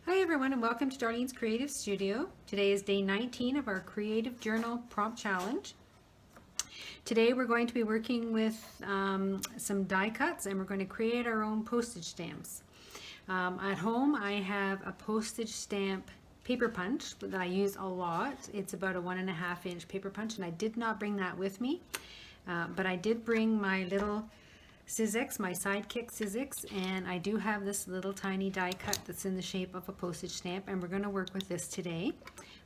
Hi everyone and welcome to Darlene's Creative Studio. Today is day 19 of our Creative Journal Prompt Challenge. Today we're going to be working with some die cuts and we're going to create our own postage stamps. At home I have a postage stamp paper punch that I use a lot. It's about a 1.5 inch paper punch and I did not bring that with me, but I did bring my little Sizzix, my Sidekick Sizzix, and I do have this little tiny die cut that's in the shape of a postage stamp, and we're going to work with this today.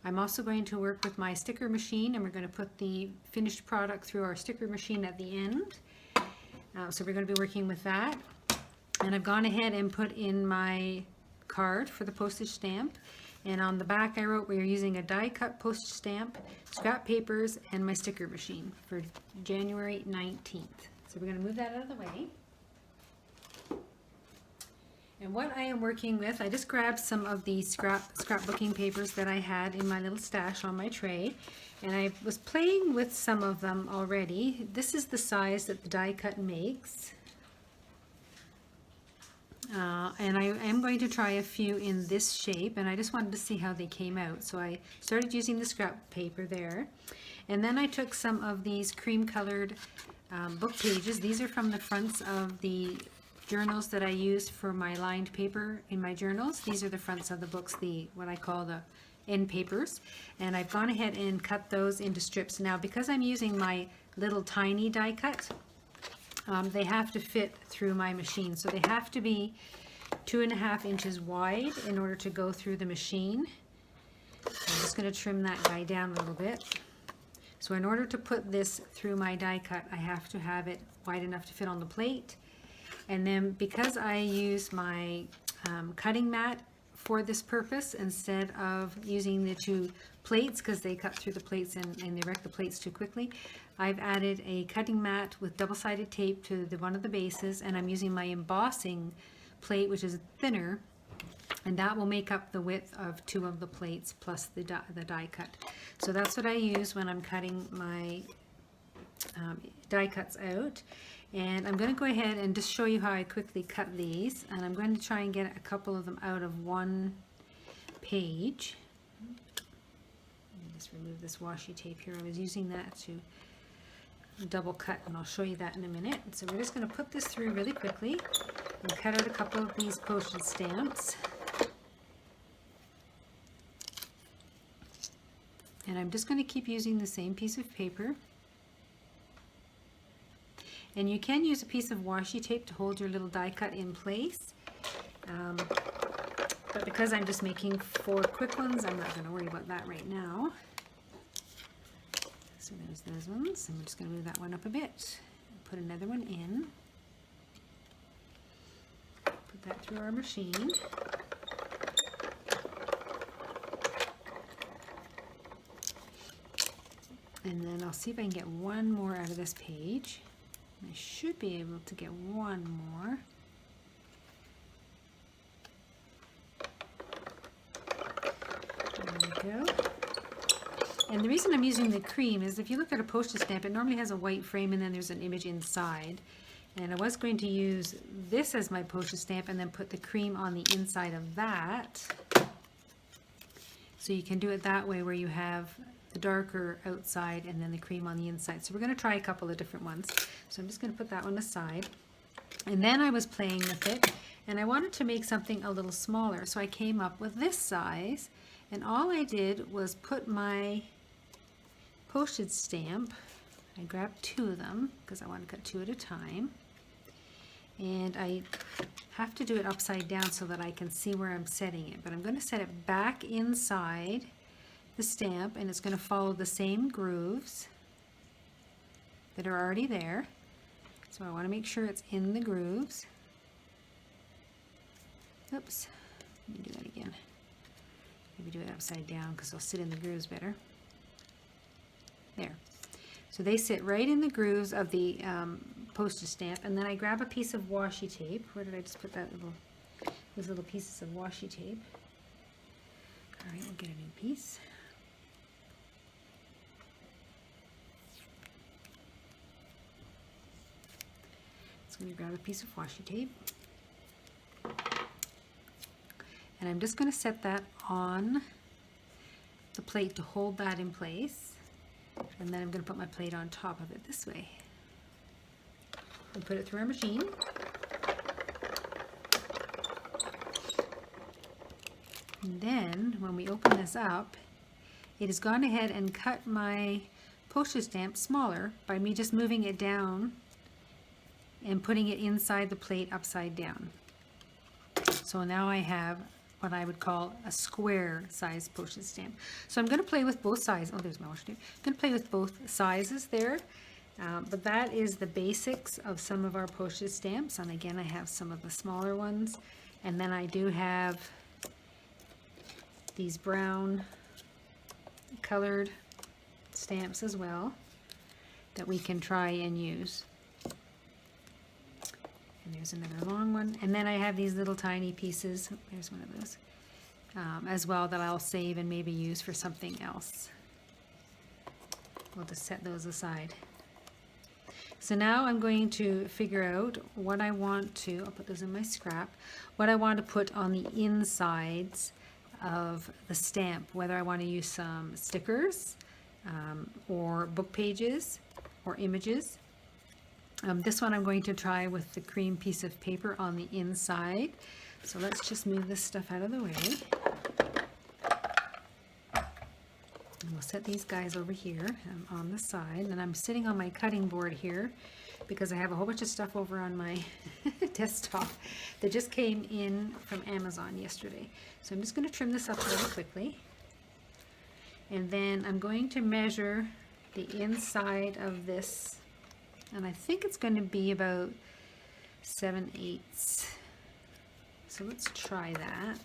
I'm also going to work with my sticker machine, and we're going to put the finished product through our sticker machine at the end. So we're going to be working with that. And I've gone ahead and put in my card for the postage stamp, and on the back I wrote we are using a die cut postage stamp, scrap papers, and my sticker machine for January 19th. So we're going to move that out of the way. And what I am working with, I just grabbed some of the scrapbooking papers that I had in my little stash on my tray, and I was playing with some of them already. This is the size that the die cut makes. And I am going to try a few in this shape, and I just wanted to see how they came out. So I started using the scrap paper there, and then I took some of these cream colored book pages. These are from the fronts of the journals that I use for my lined paper in my journals. These are the fronts of the books, what I call the end papers, and I've gone ahead and cut those into strips. Now because I'm using my little tiny die cut, they have to fit through my machine, so they have to be 2.5 inches wide in order to go through the machine. I'm just going to trim that guy down a little bit. So in order to put this through my die cut, I have to have it wide enough to fit on the plate. And then because I use my cutting mat for this purpose instead of using the two plates, because they cut through the plates and they wreck the plates too quickly, I've added a cutting mat with double-sided tape to one of the bases, and I'm using my embossing plate, which is thinner, and that will make up the width of 2 of the plates plus the die cut. So that's what I use when I'm cutting my die cuts out. And I'm going to go ahead and just show you how I quickly cut these, and I'm going to try and get a couple of them out of one page. Let me just remove this washi tape here. I was using that to double cut, and I'll show you that in a minute. So we're just going to put this through really quickly and cut out a couple of these postage stamps. And I'm just going to keep using the same piece of paper. And you can use a piece of washi tape to hold your little die cut in place. But because I'm just making 4 quick ones, I'm not going to worry about that right now. So there's those ones. I'm just going to move that one up a bit. Put another one in. Put that through our machine. And then I'll see if I can get one more out of this page. I should be able to get one more. There we go. And the reason I'm using the cream is if you look at a postage stamp, it normally has a white frame and then there's an image inside. And I was going to use this as my postage stamp and then put the cream on the inside of that. So you can do it that way where you have the darker outside and then the cream on the inside. So we're going to try a couple of different ones. So I'm just going to put that one aside. And then I was playing with it and I wanted to make something a little smaller. So I came up with this size, and all I did was put my postage stamp, I grabbed 2 of them because I want to cut 2 at a time, and I have to do it upside down so that I can see where I'm setting it, but I'm going to set it back inside the stamp, and it's going to follow the same grooves that are already there. So I want to make sure it's in the grooves. Oops, let me do that again. Maybe do it upside down because they'll sit in the grooves better. There. So they sit right in the grooves of the postage stamp, and then I grab a piece of washi tape. Where did I just put those little pieces of washi tape? All right, we'll get a new piece. So I'm going to grab a piece of washi tape. And I'm just going to set that on the plate to hold that in place. And then I'm going to put my plate on top of it this way. And put it through our machine. And then when we open this up, it has gone ahead and cut my postage stamp smaller by me just moving it down and putting it inside the plate upside down. So now I have what I would call a square size postage stamp. So I'm going to play with both sizes. Oh, there's my washi tape. I'm going to play with both sizes there. But that is the basics of some of our postage stamps. And again, I have some of the smaller ones. And then I do have these brown colored stamps as well that we can try and use. And there's another long one. And then I have these little tiny pieces. Oh, there's one of those as well that I'll save and maybe use for something else. We'll just set those aside. So now I'm going to figure out what I want to, I'll put those in my scrap, what I want to put on the insides of the stamp, whether I want to use some stickers or book pages or images. This one I'm going to try with the cream piece of paper on the inside. So let's just move this stuff out of the way. And we'll set these guys over here on the side. And I'm sitting on my cutting board here because I have a whole bunch of stuff over on my desktop that just came in from Amazon yesterday. So I'm just going to trim this up really quickly. And then I'm going to measure the inside of this. And I think it's going to be about 7/8. So let's try that.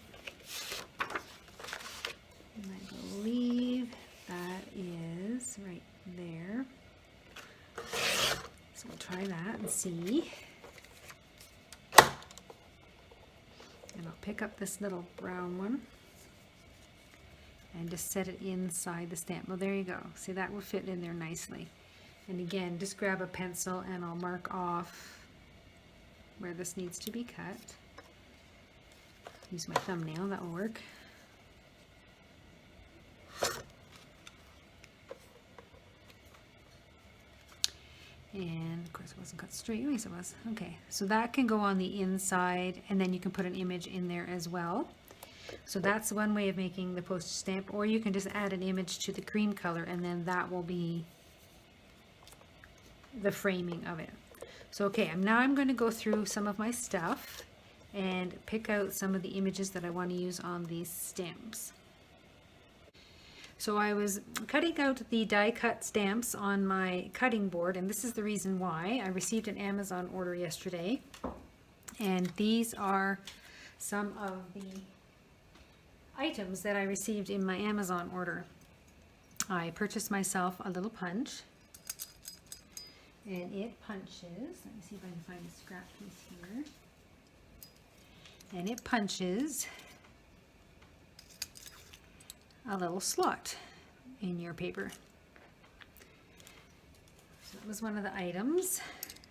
And I believe that is right there. So we'll try that and see. And I'll pick up this little brown one and just set it inside the stamp. Well, there you go. See, that will fit in there nicely. And again, just grab a pencil and I'll mark off where this needs to be cut. Use my thumbnail, that will work. And of course it wasn't cut straight, yes it was. Okay, so that can go on the inside and then you can put an image in there as well. So that's one way of making the postage stamp, or you can just add an image to the cream color and then that will be the framing of it. So okay, now I'm going to go through some of my stuff and pick out some of the images that I want to use on these stamps. So I was cutting out the die cut stamps on my cutting board, and this is the reason why. I received an Amazon order yesterday, and these are some of the items that I received in my Amazon order. I purchased myself a little punch, and it punches, let me see if I can find a scrap piece here, and it punches a little slot in your paper. So that was one of the items,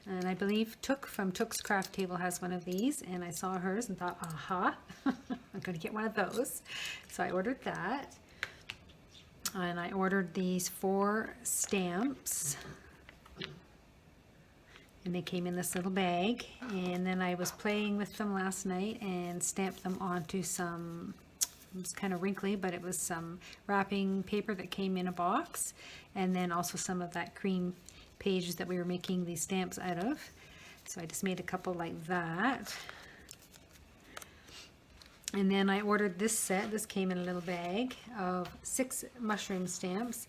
and I believe Took from Took's Craft Table has one of these, and I saw hers and thought, aha, I'm going to get one of those. So I ordered that, and I ordered these 4 stamps. And they came in this little bag, and then I was playing with them last night and stamped them onto some, it was kind of wrinkly, but it was some wrapping paper that came in a box, and then also some of that cream pages that we were making these stamps out of. So I just made a couple like that. And then I ordered this set. This came in a little bag of 6 mushroom stamps.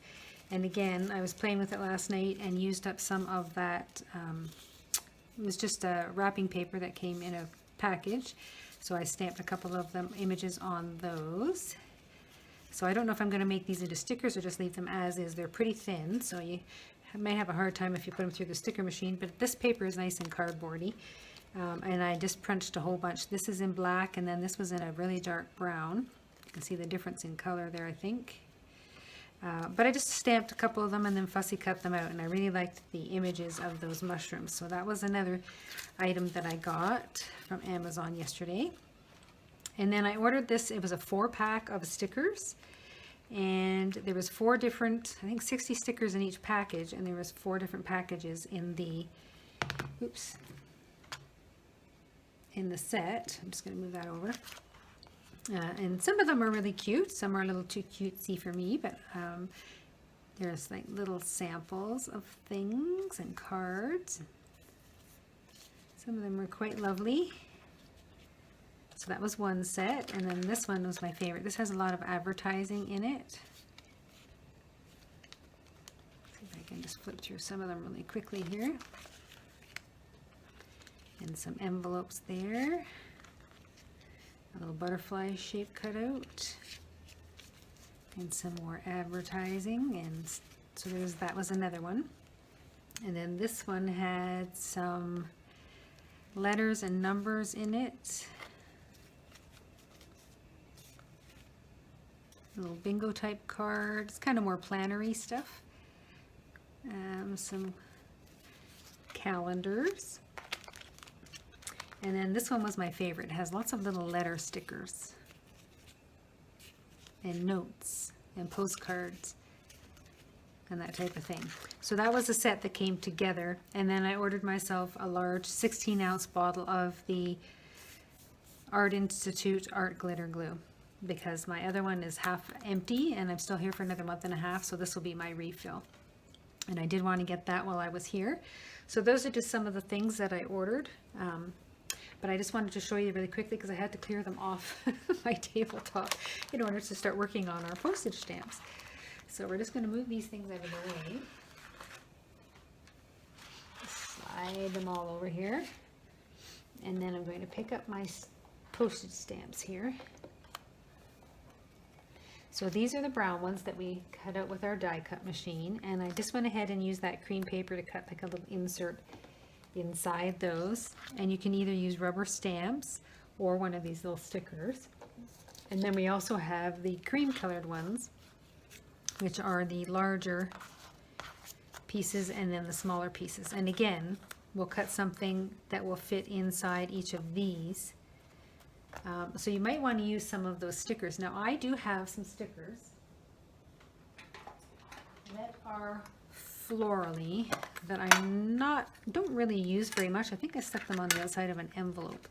And again, I was playing with it last night and used up some of that. It was just a wrapping paper that came in a package. So I stamped a couple of them images on those. So I don't know if I'm going to make these into stickers or just leave them as is. They're pretty thin, so you may have a hard time if you put them through the sticker machine. But this paper is nice and cardboardy. And I just punched a whole bunch. This is in black, and then this was in a really dark brown. You can see the difference in color there, I think. But I just stamped a couple of them and then fussy cut them out, and I really liked the images of those mushrooms. So that was another item that I got from Amazon yesterday. And then I ordered this, it was a 4-pack of stickers, and there was 4 different, I think 60 stickers in each package, and there was 4 different packages in the, oops, in the set. I'm just going to move that over. And some of them are really cute, some are a little too cutesy for me, but there's like little samples of things and cards. Some of them were quite lovely. So that was one set, and then this one was my favorite. This has a lot of advertising in it. See if I can just flip through some of them really quickly here. And some envelopes there. A little butterfly shape cutout. And some more advertising, and so that was another one. And then this one had some letters and numbers in it. A little bingo type card. It's kind of more plannery stuff. Some calendars. And then this one was my favorite. It has lots of little letter stickers and notes and postcards and that type of thing. So that was a set that came together, and then I ordered myself a large 16-ounce bottle of the Art Institute Art Glitter Glue, because my other one is half empty and I'm still here for another month and a half, so this will be my refill. And I did want to get that while I was here. So those are just some of the things that I ordered. But I just wanted to show you really quickly because I had to clear them off my tabletop in order to start working on our postage stamps. So we're just going to move these things out of the way. Slide them all over here. And then I'm going to pick up my postage stamps here. So these are the brown ones that we cut out with our die cut machine. And I just went ahead and used that cream paper to cut like a little insert inside those, and you can either use rubber stamps or one of these little stickers. And then we also have the cream colored ones, which are the larger pieces and then the smaller pieces. And again, we'll cut something that will fit inside each of these. So you might want to use some of those stickers. Now I do have some stickers that are florally that don't really use very much. I think I stuck them on the outside of an envelope.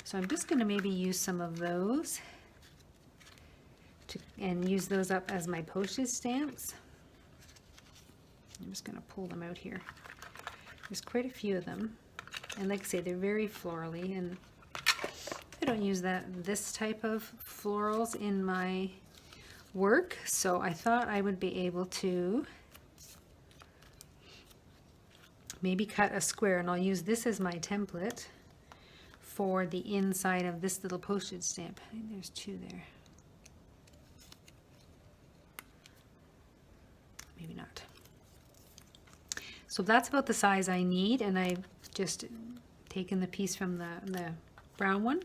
So I'm just going to maybe use some of those and use those up as my postage stamps. I'm just going to pull them out here. There's quite a few of them. And like I say, they're very florally, and I don't use this type of florals in my work. So I thought I would be able to maybe cut a square, and I'll use this as my template for the inside of this little postage stamp. I think there's 2 there. Maybe not. So that's about the size I need, and I've just taken the piece from the brown one,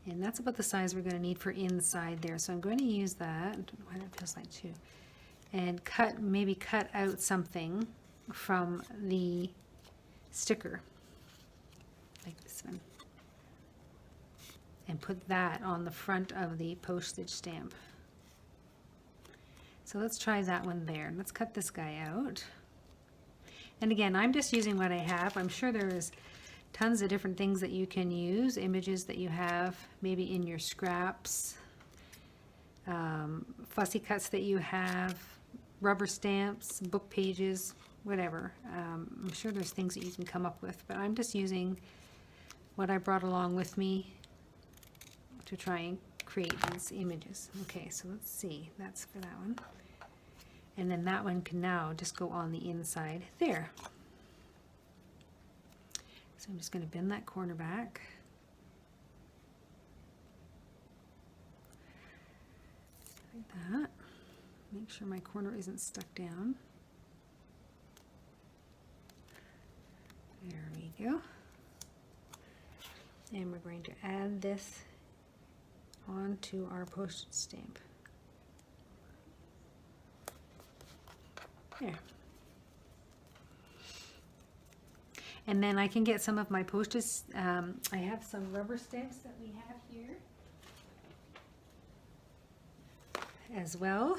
and that's about the size we're going to need for inside there. So I'm going to use that. I don't know why that feels like 2. And maybe cut out something from the sticker, like this one, and put that on the front of the postage stamp. So let's try that one there. Let's cut this guy out. And again, I'm just using what I have. I'm sure there's tons of different things that you can use, images that you have maybe in your scraps, fussy cuts that you have, rubber stamps, book pages, whatever. I'm sure there's things that you can come up with, but I'm just using what I brought along with me to try and create these images. Okay, so let's see. That's for that one. And then that one can now just go on the inside there. So I'm just going to bend that corner back. Like that. Make sure my corner isn't stuck down. There we go. And we're going to add this onto our postage stamp. There. And then I can get some of my postage, I have some rubber stamps that we have here. as well.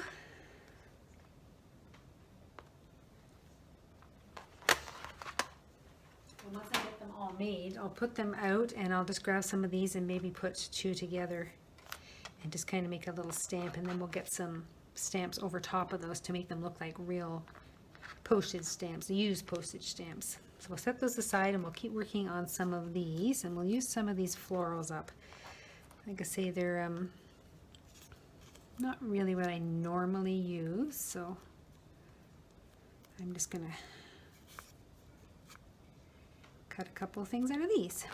And once I get them all made, I'll put them out and I'll just grab some of these and maybe put two together and just kind of make a little stamp, and then we'll get some stamps over top of those to make them look like real postage stamps, used postage stamps. So we'll set those aside and we'll keep working on some of these, and we'll use some of these florals up. Like I say, they're not really what I normally use, so I'm just gonna cut a couple of things out of these.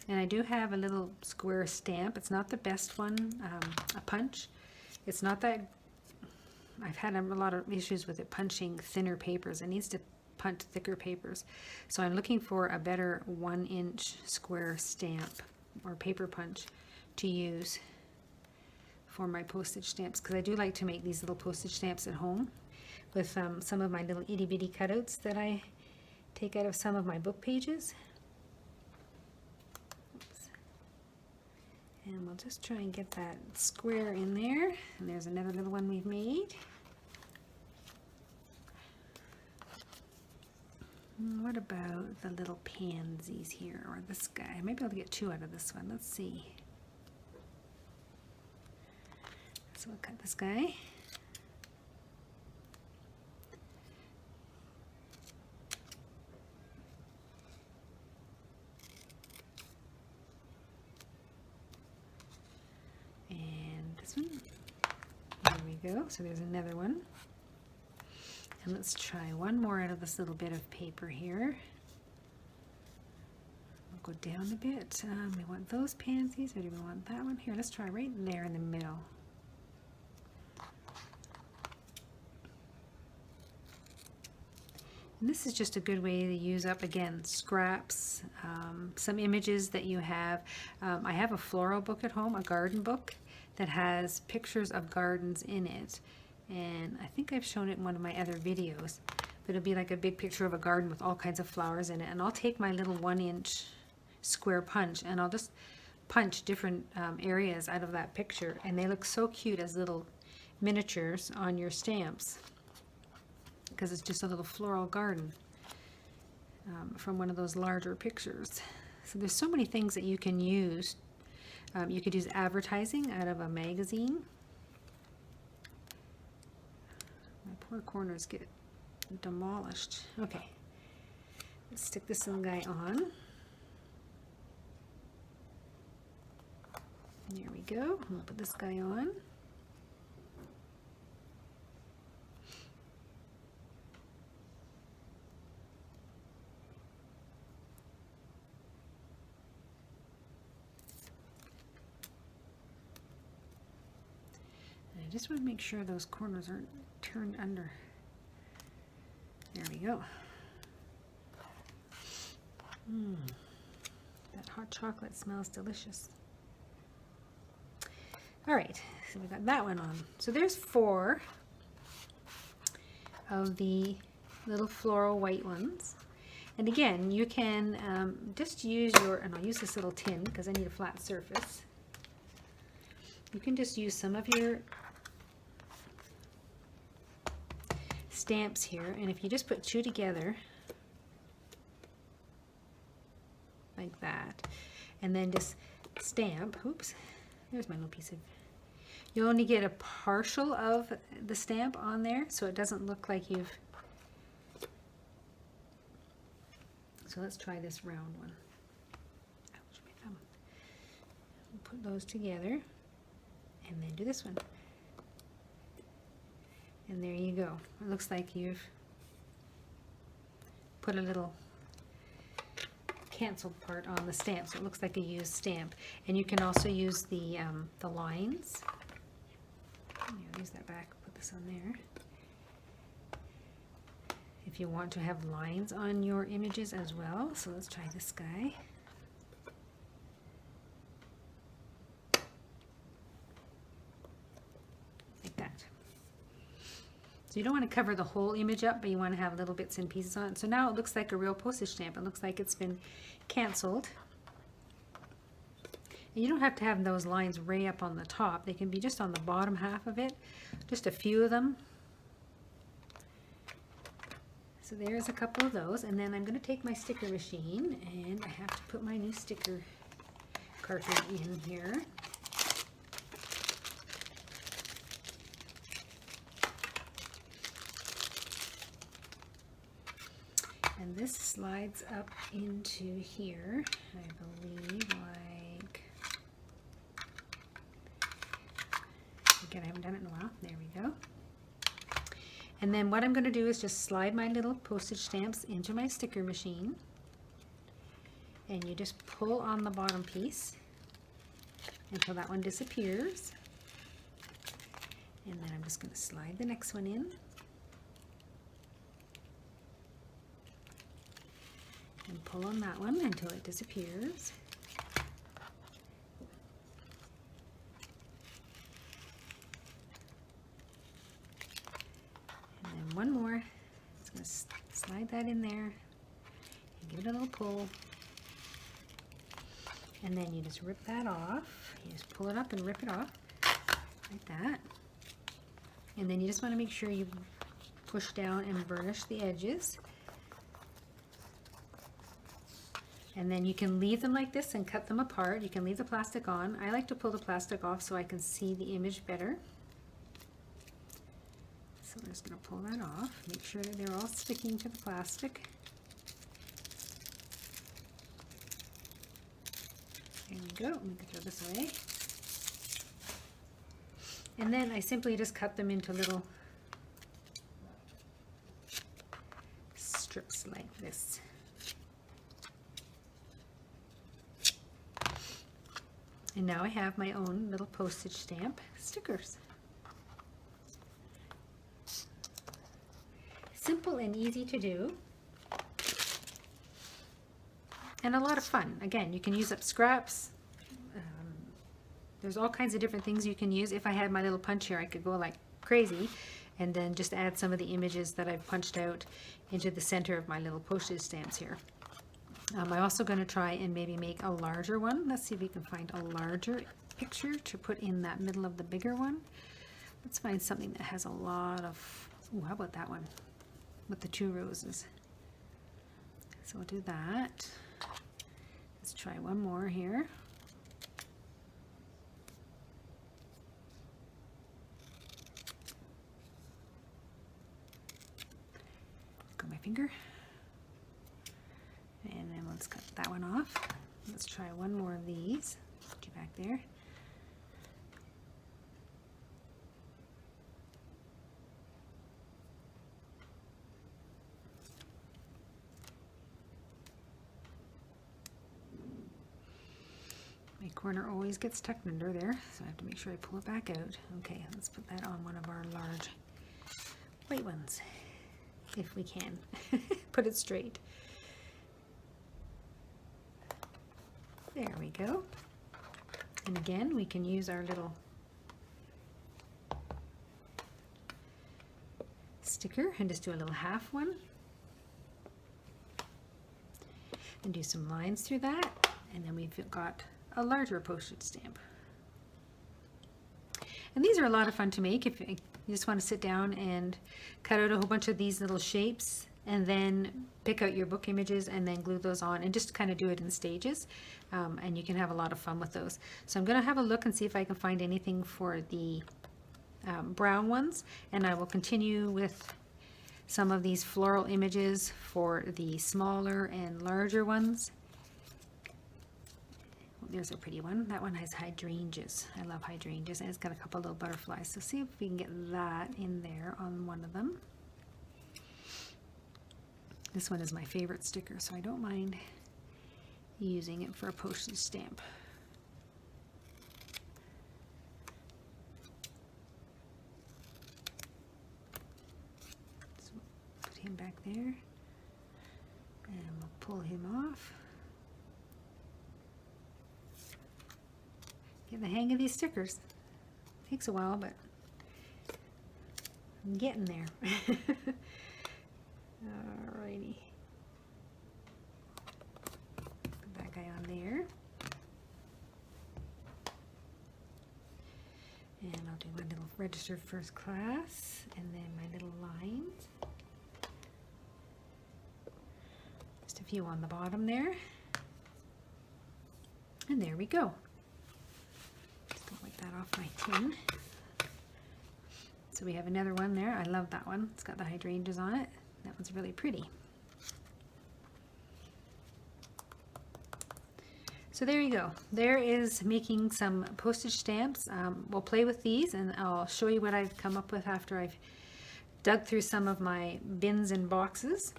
And I do have a little square stamp. It's not the best one, a punch. It's not that, I've had a lot of issues with it punching thinner papers. It needs to punch thicker papers. So I'm looking for a better 1-inch square stamp or paper punch to use for my postage stamps, because I do like to make these little postage stamps at home with some of my little itty bitty cutouts that I take out of some of my book pages. And we'll just try and get that square in there. And there's another little one we've made. What about the little pansies here, or this guy? I might be able to get two out of this one. Let's see. So we'll cut this guy. There we go. So there's another one. And let's try one more out of this little bit of paper here. We'll go down a bit. We want those pansies, or do we want that one? Here, let's try right there in the middle. And this is just a good way to use up, again, scraps, some images that you have. I have a floral book at home, a garden book, that has pictures of gardens in it, and I think I've shown it in one of my other videos, but it'll be like a big picture of a garden with all kinds of flowers in it, and I'll take my little 1-inch square punch and I'll just punch different areas out of that picture, and they look so cute as little miniatures on your stamps because it's just a little floral garden from one of those larger pictures. So there's so many things that you can use. You could use advertising out of a magazine. My poor corners get demolished. Okay, let's stick this little guy on. There we go. We'll put this guy on. Just want to make sure those corners aren't turned under. There we go. That hot chocolate smells delicious. All right, so we got that one on. So there's 4 of the little floral white ones. And again, you can just use your, and I'll use this little tin because I need a flat surface. You can just use some of your stamps here, and if you just put 2 together like that, and then just stamp, oops, there's my little piece of, you only get a partial of the stamp on there, so it doesn't look like you've, so let's try this round one. Ouch, my thumb. Put those together and then do this one. And there you go. It looks like you've put a little canceled part on the stamp, so it looks like a used stamp. And you can also use the lines. I'll use that back, put this on there. If you want to have lines on your images as well. So let's try this guy. Like that. So you don't want to cover the whole image up, but you want to have little bits and pieces on it. So now it looks like a real postage stamp. It looks like it's been canceled. And you don't have to have those lines way up on the top. They can be just on the bottom half of it, just a few of them. So there's a couple of those, and then I'm going to take my sticker machine, and I have to put my new sticker cartridge in here. And this slides up into here, I believe, like, again, I haven't done it in a while. There we go. And then what I'm going to do is just slide my little postage stamps into my sticker machine. And you just pull on the bottom piece until that one disappears. And then I'm just going to slide the next one in. And pull on that one until it disappears. And then one more. Just going to slide that in there and give it a little pull. And then you just rip that off. You just pull it up and rip it off like that. And then you just want to make sure you push down and burnish the edges. And then you can leave them like this and cut them apart. You can leave the plastic on. I like to pull the plastic off so I can see the image better. So I'm just going to pull that off. Make sure that they're all sticking to the plastic. There we go. Let me throw this away. And then I simply just cut them into little strips like this. And now I have my own little postage stamp stickers. Simple and easy to do. And a lot of fun. Again, you can use up scraps. There's all kinds of different things you can use. If I had my little punch here, I could go like crazy and then just add some of the images that I've punched out into the center of my little postage stamps here. I'm also going to try and maybe make a larger one. Let's see if we can find a larger picture to put in that middle of the bigger one. Let's find something that has a lot of, ooh, how about that one with the 2 roses? So we'll do that. Let's try one more here. Go my finger. And then let's cut that one off. Let's try one more of these. Put you back there. My corner always gets tucked under there, so I have to make sure I pull it back out. Okay, let's put that on one of our large white ones, if we can. Put it straight. There we go. And again, we can use our little sticker and just do a little half one. And do some lines through that. And then we've got a larger postage stamp. And these are a lot of fun to make if you just want to sit down and cut out a whole bunch of these little shapes and then pick out your book images and then glue those on and just kind of do it in stages. And you can have a lot of fun with those. So I'm going to have a look and see if I can find anything for the brown ones, and I will continue with some of these floral images for the smaller and larger ones. There's a pretty one. That one has hydrangeas. I love hydrangeas, and it's got a couple little butterflies. So see if we can get that in there on one of them. This one is my favorite sticker, so I don't mind using it for a postage stamp. So put him back there, and we'll pull him off. Get the hang of these stickers. Takes a while, but I'm getting there. Alrighty. Put that guy on there. And I'll do my little registered first class and then my little lines. Just a few on the bottom there. And there we go. Just gonna wipe that off my tin. So we have another one there. I love that one. It's got the hydrangeas on it. That one's really pretty. So there you go. There is making some postage stamps. We'll play with these and I'll show you what I've come up with after I've dug through some of my bins and boxes.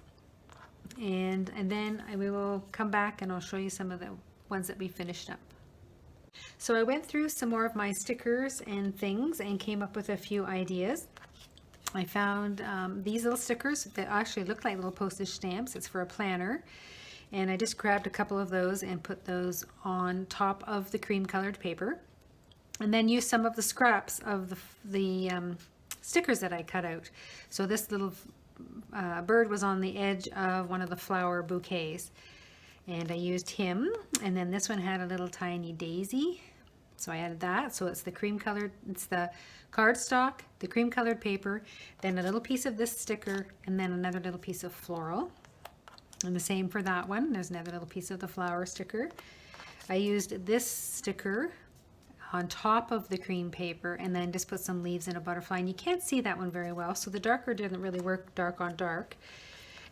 And then we will come back and I'll show you some of the ones that we finished up. So I went through some more of my stickers and things and came up with a few ideas. I found these little stickers that actually look like little postage stamps. It's for a planner. And I just grabbed a couple of those and put those on top of the cream colored paper. And then used some of the scraps of the stickers that I cut out. So this little bird was on the edge of one of the flower bouquets. And I used him. And then this one had a little tiny daisy. So I added that. So it's the cream colored, it's the cardstock, the cream colored paper, then a little piece of this sticker, and then another little piece of floral. And the same for that one. There's another little piece of the flower sticker. I used this sticker on top of the cream paper and then just put some leaves and a butterfly. And you can't see that one very well, so the darker didn't really work dark on dark.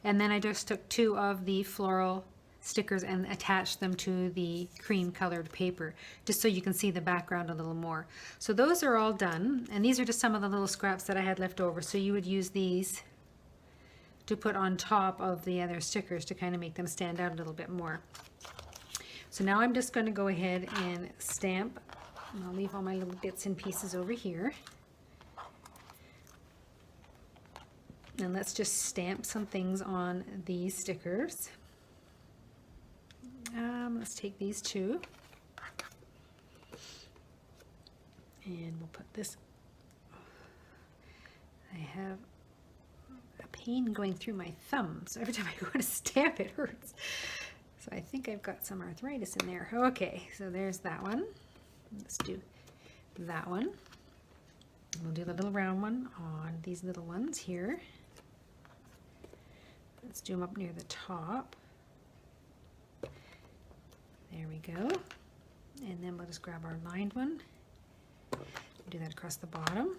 And then I just took two of the floral stickers and attached them to the cream colored paper, just so you can see the background a little more. So those are all done, and these are just some of the little scraps that I had left over. So you would use these to put on top of the other stickers to kind of make them stand out a little bit more. So now I'm just going to go ahead and stamp. I'll leave all my little bits and pieces over here. And let's just stamp some things on these stickers. Let's take these two. And we'll put this. I have a pain going through my thumb, so every time I go to stamp it hurts. So I think I've got some arthritis in there. Okay, so there's that one. Let's do that one. We'll do the little round one on these little ones here. Let's do them up near the top. There we go. And then we'll just grab our lined one. Do that across the bottom.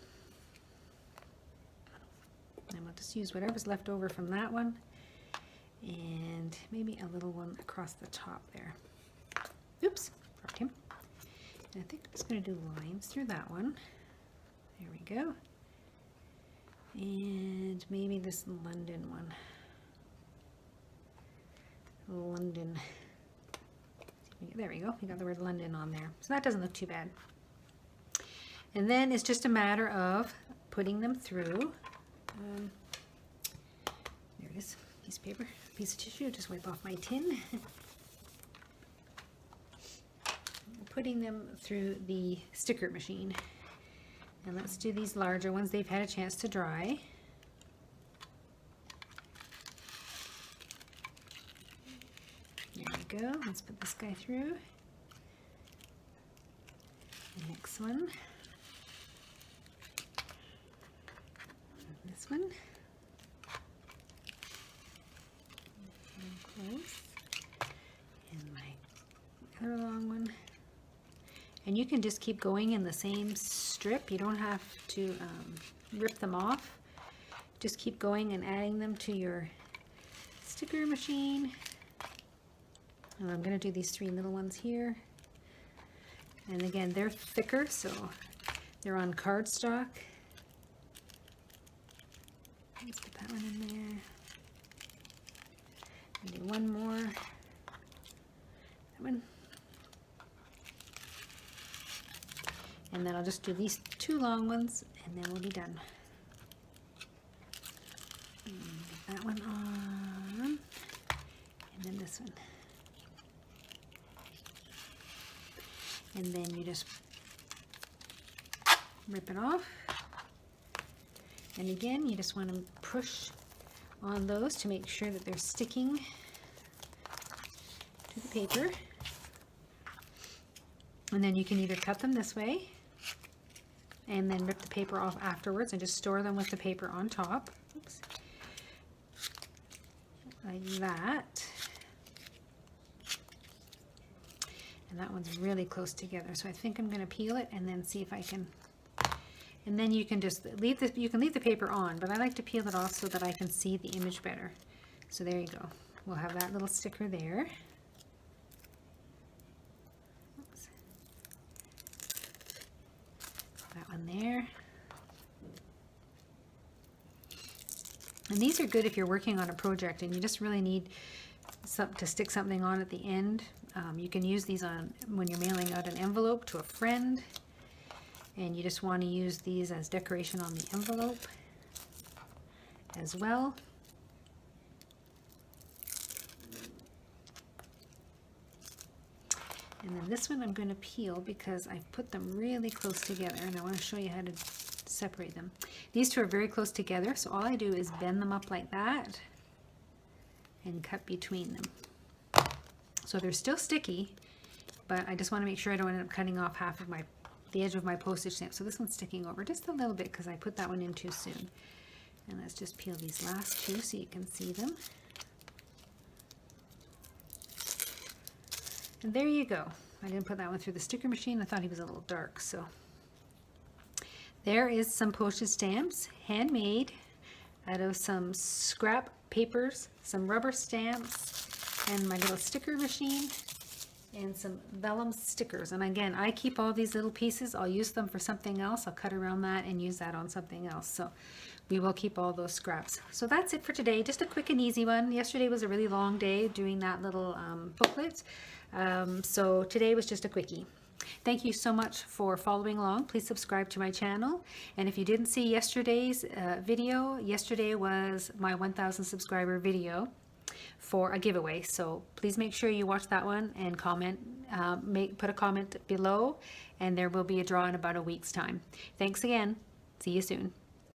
And we'll just use whatever's left over from that one. And maybe a little one across the top there. Oops, dropped him. And I think I'm just going to do lines through that one. There we go. And maybe this London one. London. There we go. We got the word London on there. So that doesn't look too bad. And then it's just a matter of putting them through. There it is. Piece of paper, piece of tissue. Just wipe off my tin. Putting them through the sticker machine. And let's do these larger ones. They've had a chance to dry. There we go. Let's put this guy through. The next one. This one. And close. And my other long one. And you can just keep going in the same strip. You don't have to rip them off. Just keep going and adding them to your sticker machine. And I'm going to do these three little ones here. And again, they're thicker, so they're on cardstock. Let's put that one in there. And do one more. That one. And then I'll just do these two long ones, and then we'll be done. Get that one on, and then this one. And then you just rip it off. And again, you just want to push on those to make sure that they're sticking to the paper. And then you can either cut them this way and then rip the paper off afterwards and just store them with the paper on top. Oops. Like that. And that one's really close together. So I think I'm going to peel it and then see if I can. And then you can just leave the paper on, but I like to peel it off so that I can see the image better. So there you go. We'll have that little sticker there. Oops. That one there. And these are good if you're working on a project and you just really need to stick something on at the end. You can use these on when you're mailing out an envelope to a friend, and you just want to use these as decoration on the envelope as well. And then this one I'm going to peel because I've put them really close together, and I want to show you how to separate them. These two are very close together, so all I do is bend them up like that and cut between them. So they're still sticky, but I just want to make sure I don't end up cutting off half of the edge of my postage stamp. So this one's sticking over just a little bit because I put that one in too soon. And let's just peel these last two so you can see them. And there you go. I didn't put that one through the sticker machine. I thought he was a little dark. So there is some postage stamps, handmade out of some scrap papers, some rubber stamps, and my little sticker machine, and some vellum stickers. And again, I keep all these little pieces. I'll use them for something else. I'll cut around that and use that on something else. So we will keep all those scraps. So that's it for today. Just a quick and easy one. Yesterday was a really long day doing that little booklet. So today was just a quickie. Thank you so much for following along. Please subscribe to my channel. And if you didn't see yesterday's video, yesterday was my 1,000 subscriber video for a giveaway. So please make sure you watch that one and comment, put a comment below, and there will be a draw in about a week's time. Thanks again. See you soon.